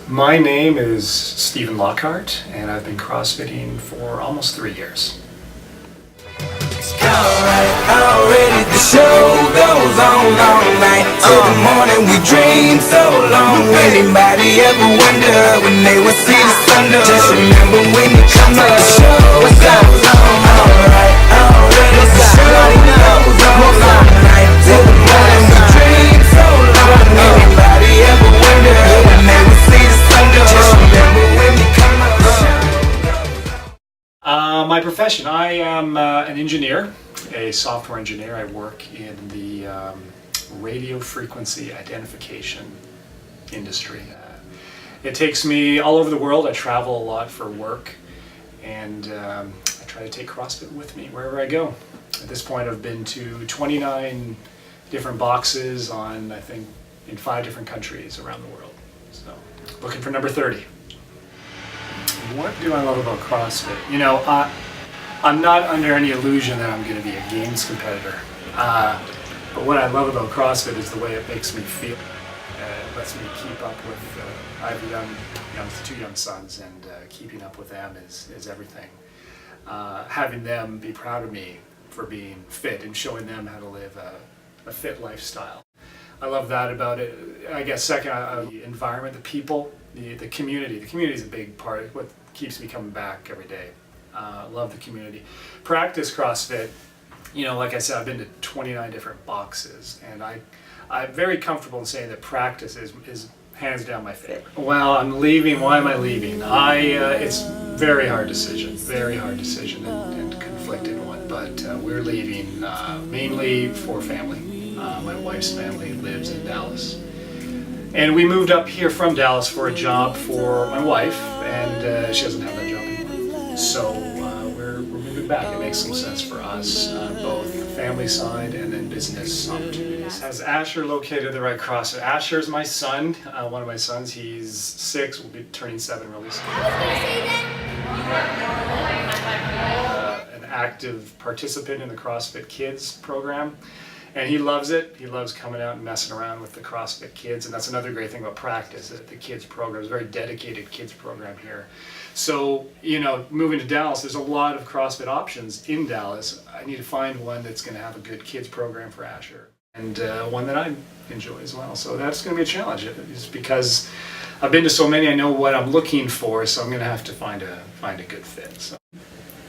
My name is Stephen Lockhart, and I've been CrossFitting for almost 3 years. Already the show goes on all night till the morning. We dream so long. Anybody ever wonder when they would see the sun? Just remember when you come to the show, it goes on. Already the show goes on all night till the morning. We dream so long. Anybody ever wonder when they would see the sun? Just remember when you come to the show. My profession, I am an engineer, a software engineer. I work in the radio frequency identification industry. It takes me all over the world. I travel a lot for work, and I try to take CrossFit with me wherever I go. At this point, I've been to 29 different boxes on, I think, in 5 different countries around the world. So, looking for number 30. What do I love about CrossFit? You know, I'm not under any illusion that I'm going to be a games competitor. But what I love about CrossFit is the way it makes me feel. It lets me keep up with, I have 2 young sons, and keeping up with them is everything. Having them be proud of me for being fit and showing them how to live a fit lifestyle. I love that about it. I guess second, the environment, the people, the community. The community is a big part of what keeps me coming back every day. Love the community. Practice CrossFit, you know, like I said, I've been to 29 different boxes, and I'm very comfortable in saying that practice is hands down my favorite. Well, I'm leaving. Why am I leaving? It's very hard decision and conflicted one, but we're leaving mainly for family. My wife's family lives in Dallas. And we moved up here from Dallas for a job for my wife, and she doesn't have that job anymore. So we're moving back. It makes some sense for us, both family side and then business opportunities. Has Asher located the right CrossFit? Asher's my son, one of my sons. He's 6, will be turning 7 really soon. An active participant in the CrossFit Kids program. And he loves it. He loves coming out and messing around with the CrossFit Kids, and that's another great thing about practice. The kids program is a very dedicated kids program here. So, you know, moving to Dallas, there's a lot of CrossFit options in Dallas. I need to find one that's going to have a good kids program for Asher, and one that I enjoy as well. So that's going to be a challenge. It's because I've been to so many, I know what I'm looking for, so I'm going to have to find a good fit. So.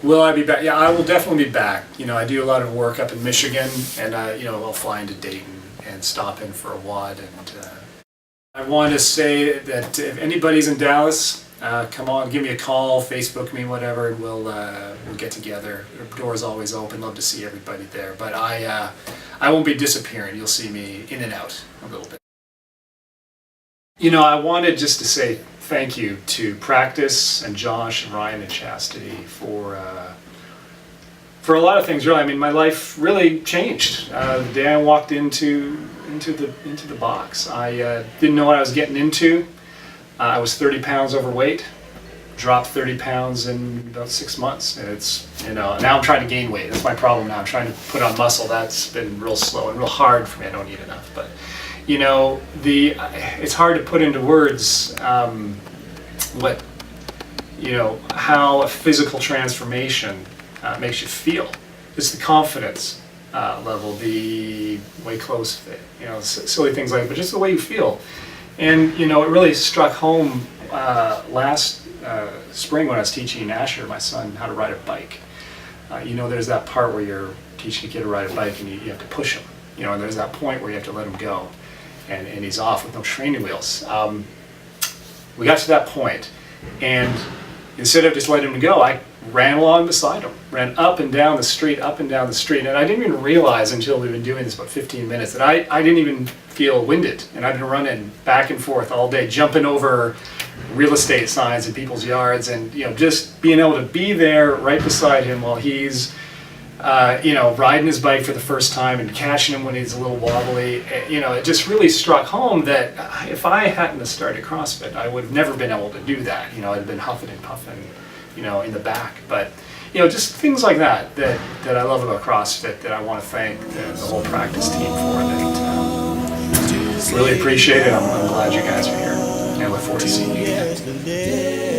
Will I be back? Yeah, I will definitely be back. You know, I do a lot of work up in Michigan, and I'll fly into Dayton and stop in for a WOD. And I want to say that if anybody's in Dallas, come on, give me a call, Facebook me, whatever, and we'll get together. The door's always open. Love to see everybody there. But I won't be disappearing. You'll see me in and out a little bit. You know, I wanted just to say thank you to Practice and Josh and Ryan and Chastity for a lot of things. Really, I mean, my life really changed the day I walked into the box. I didn't know what I was getting into. I was 30 pounds overweight, dropped 30 pounds in about 6 months, and it's, you know, now I'm trying to gain weight. That's my problem now. I'm trying to put on muscle. That's been real slow and real hard for me. I don't eat enough, but. You know, it's hard to put into words what, you know, how a physical transformation makes you feel. It's the confidence level, the way clothes fit, you know, silly things like that, but just the way you feel. And, you know, it really struck home last spring when I was teaching Asher, my son, how to ride a bike. You know, there's that part where you're teaching a kid to ride a bike and you have to push him, you know, and there's that point where you have to let him go. And he's off with no training wheels. We got to that point, and instead of just letting him go, I ran along beside him, ran up and down the street, and I didn't even realize until we've been doing this about 15 minutes that I didn't even feel winded, and I've been running back and forth all day, jumping over real estate signs in people's yards, and, you know, just being able to be there right beside him while he's you know, riding his bike for the first time and catching him when he's a little wobbly. You know, it just really struck home that if I hadn't started CrossFit, I would have never been able to do that. You know, I'd have been huffing and puffing, you know, in the back. But, you know, just things like that I love about CrossFit, that I want to thank the whole practice team for. That really appreciate it. I'm glad you guys are here. and look forward to seeing you again.